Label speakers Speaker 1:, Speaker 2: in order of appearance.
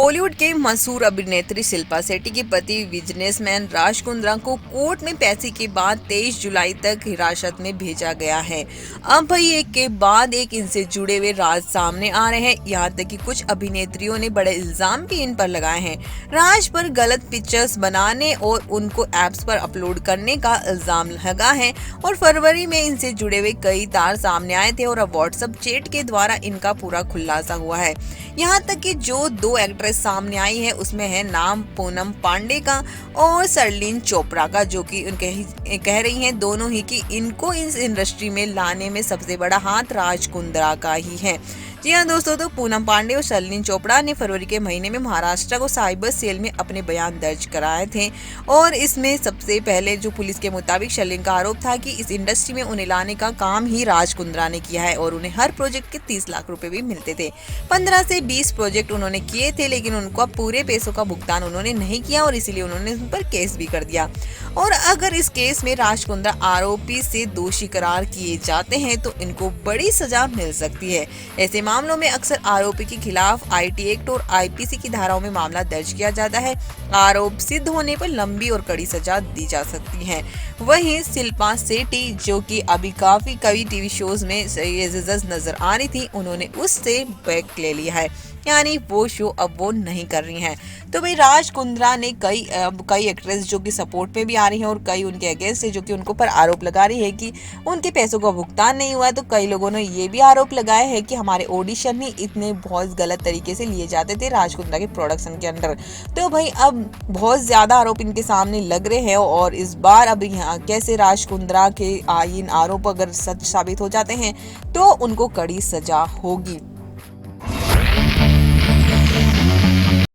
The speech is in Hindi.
Speaker 1: बॉलीवुड के मशहूर अभिनेत्री शिल्पा शेट्टी के पति बिजनेसमैन राज कुंद्रा को कोर्ट में पेशी के बाद 23 जुलाई तक हिरासत में भेजा गया है। अब भाई एक के बाद एक इनसे जुड़े हुए राज सामने आ रहे हैं। यहाँ तक कि कुछ अभिनेत्रियों ने बड़े इल्जाम भी इन पर लगाए हैं। राज पर गलत पिक्चर्स बनाने और उनको एप्स पर अपलोड करने का इल्जाम लगा है और फरवरी में इनसे जुड़े हुए कई तार सामने आए थे और अब व्हाट्सएप चैट के द्वारा इनका पूरा खुलासा हुआ है। यहाँ तक कि जो दो एक्ट्रेस सामने आई है उसमें है नाम पूनम पांडे का और सरलीन चोपड़ा का, जो कि उनके कह रही हैं दोनों ही कि इनको इस इंडस्ट्री में लाने में सबसे बड़ा हाथ राज कुंद्रा का ही है। जी हाँ दोस्तों, तो पूनम पांडे और सरलीन चोपड़ा ने फरवरी के महीने में महाराष्ट्र को साइबर सेल में अपने बयान दर्ज कराए थे और इसमें सबसे पहले जो पुलिस के मुताबिक सरलीन का आरोप था कि इस इंडस्ट्री में उन्हें लाने का काम ही राज कुंद्रा ने किया है और उन्हें हर प्रोजेक्ट के 30 लाख रुपए भी मिलते थे। 15 से 20 प्रोजेक्ट उन्होंने किए थे, लेकिन उनको पूरे पैसों का भुगतान उन्होंने नहीं किया और इसीलिए उन्होंने उन पर केस भी कर दिया। और अगर इस केस में राज कुंद्रा आरोपी से दोषी करार किए जाते हैं तो इनको बड़ी सजा मिल सकती है। ऐसे मामलों में अक्सर आरोपी के खिलाफ आईटी एक्ट और आईपीसी की धाराओं में मामला दर्ज किया जाता है। आरोप सिद्ध होने पर लंबी और कड़ी सजा दी जा सकती है। वहीं शिल्पा शेट्टी, जो कि अभी काफी कई टीवी शोज में जज नजर आ रही थी, उन्होंने उससे ब्रेक ले लिया है, यानी वो शो अब वो नहीं कर रही हैं। तो भाई राज कुंद्रा ने कई एक्ट्रेस जो कि सपोर्ट में भी आ रही हैं और कई उनके अगेंस्ट है जो कि उनको पर आरोप लगा रही है कि उनके पैसों का भुगतान नहीं हुआ है। तो कई लोगों ने ये भी आरोप लगाया है कि हमारे ऑडिशन ही इतने बहुत गलत तरीके से लिए जाते थे राज कुंद्रा के प्रोडक्शन के अंदर। तो भाई अब बहुत ज्यादा आरोप इनके सामने लग रहे हैं और इस बार अब यहाँ कैसे राज कुंद्रा के इन आरोप अगर सच साबित हो जाते हैं तो उनको कड़ी सजा होगी।